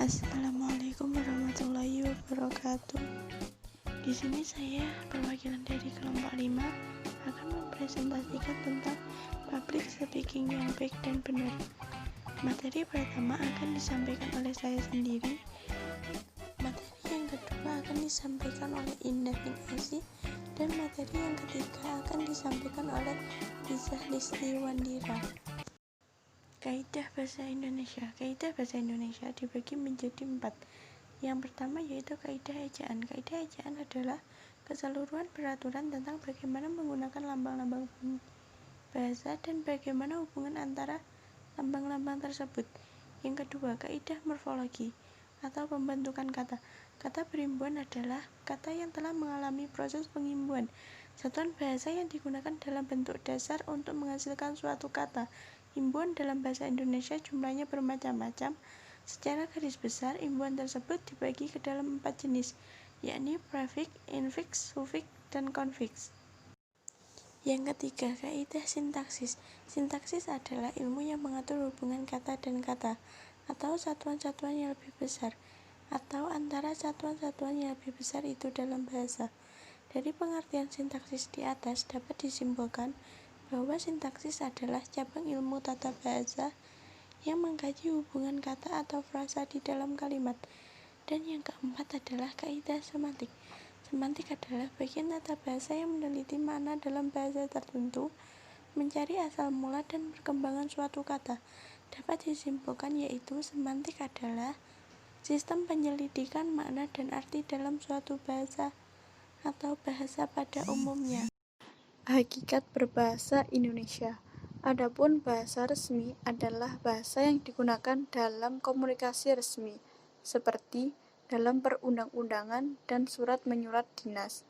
Assalamualaikum warahmatullahi wabarakatuh. Di sini saya perwakilan dari kelompok 5 akan mempresentasikan tentang public speaking yang baik dan benar. Materi pertama akan disampaikan oleh saya sendiri. Materi yang kedua akan disampaikan oleh Indah Ningsih, dan materi yang ketiga akan disampaikan oleh Izah Listiwandira. Kaidah bahasa Indonesia. Kaidah bahasa Indonesia dibagi menjadi 4. Yang pertama yaitu kaidah ejaan. Kaidah ejaan adalah keseluruhan peraturan tentang bagaimana menggunakan lambang-lambang bahasa dan bagaimana hubungan antara lambang-lambang tersebut. Yang kedua, kaidah morfologi atau pembentukan kata. Kata berimbuhan adalah kata yang telah mengalami proses pengimbuhan. Satuan bahasa yang digunakan dalam bentuk dasar untuk menghasilkan suatu kata. Imbuhan dalam bahasa Indonesia jumlahnya bermacam-macam. Secara garis besar, imbuhan tersebut dibagi ke dalam 4 jenis, yakni prefiks, infiks, sufiks, dan konfiks. Yang ketiga, kaidah sintaksis. Sintaksis adalah ilmu yang mengatur hubungan kata dan kata, atau satuan-satuan yang lebih besar, atau antara satuan-satuan yang lebih besar itu dalam bahasa. Dari pengertian sintaksis di atas dapat disimpulkan bahwa sintaksis adalah cabang ilmu tata bahasa yang mengkaji hubungan kata atau frasa di dalam kalimat. Dan yang keempat adalah kaidah semantik. Semantik adalah bagian tata bahasa yang meneliti makna dalam bahasa tertentu, mencari asal mula dan perkembangan suatu kata. Dapat disimpulkan yaitu semantik adalah sistem penyelidikan makna dan arti dalam suatu bahasa atau bahasa pada umumnya. Hakikat berbahasa Indonesia. Adapun bahasa resmi adalah bahasa yang digunakan dalam komunikasi resmi, seperti dalam perundang-undangan dan surat menyurat dinas.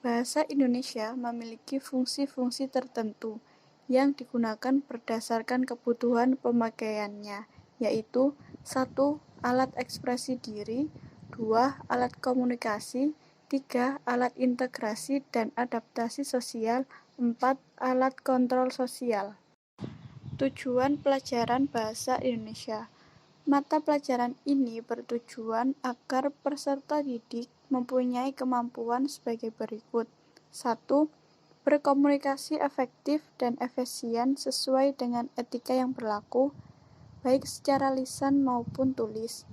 Bahasa Indonesia memiliki fungsi-fungsi tertentu yang digunakan berdasarkan kebutuhan pemakaiannya, yaitu 1. Alat ekspresi diri, 2. Alat komunikasi, 3. Alat integrasi dan adaptasi sosial, 4. Alat kontrol sosial. Tujuan pelajaran bahasa Indonesia. Mata pelajaran ini bertujuan agar peserta didik mempunyai kemampuan sebagai berikut. 1. Berkomunikasi efektif dan efisien sesuai dengan etika yang berlaku, baik secara lisan maupun tulis.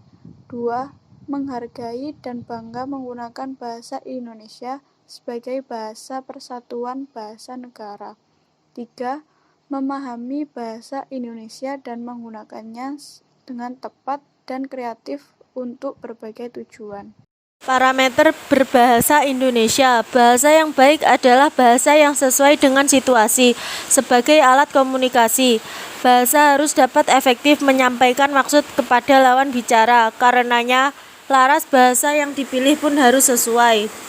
2. Menghargai dan bangga menggunakan bahasa Indonesia sebagai bahasa persatuan bahasa negara. 3. Memahami bahasa Indonesia dan menggunakannya dengan tepat dan kreatif untuk berbagai tujuan. Parameter berbahasa Indonesia. Bahasa yang baik adalah bahasa yang sesuai dengan situasi. Sebagai alat komunikasi, bahasa harus dapat efektif menyampaikan maksud kepada lawan bicara. Karenanya, laras bahasa yang dipilih pun harus sesuai.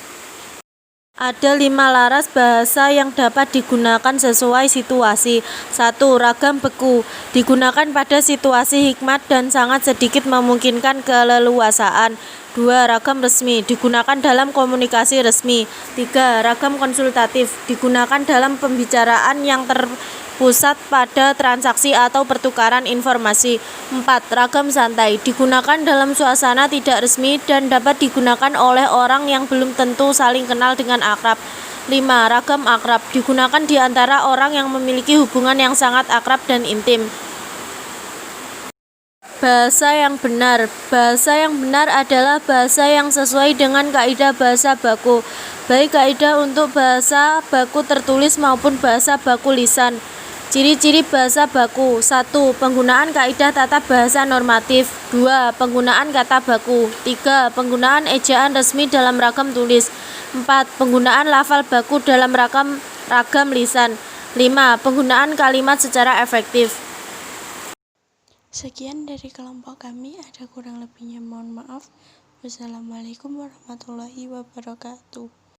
Ada 5 laras bahasa yang dapat digunakan sesuai situasi. 1. Ragam beku. Digunakan pada situasi hikmat dan sangat sedikit memungkinkan keleluasaan. 2. Ragam resmi. Digunakan dalam komunikasi resmi. 3. Ragam konsultatif. Digunakan dalam pembicaraan yang terpusat pada transaksi atau pertukaran informasi. 4. Ragam santai. Digunakan dalam suasana tidak resmi dan dapat digunakan oleh orang yang belum tentu saling kenal dengan akrab. 5. Ragam akrab. Digunakan di antara orang yang memiliki hubungan yang sangat akrab dan intim. Bahasa yang benar. Bahasa yang benar adalah bahasa yang sesuai dengan kaidah bahasa baku, baik kaidah untuk bahasa baku tertulis maupun bahasa baku lisan. Ciri-ciri bahasa baku. 1. Penggunaan kaidah tata bahasa normatif. 2. Penggunaan kata baku. 3. Penggunaan ejaan resmi dalam ragam tulis. 4. Penggunaan lafal baku dalam ragam lisan. 5. Penggunaan kalimat secara efektif. Sekian dari kelompok kami, ada kurang lebihnya mohon maaf. Wassalamualaikum warahmatullahi wabarakatuh.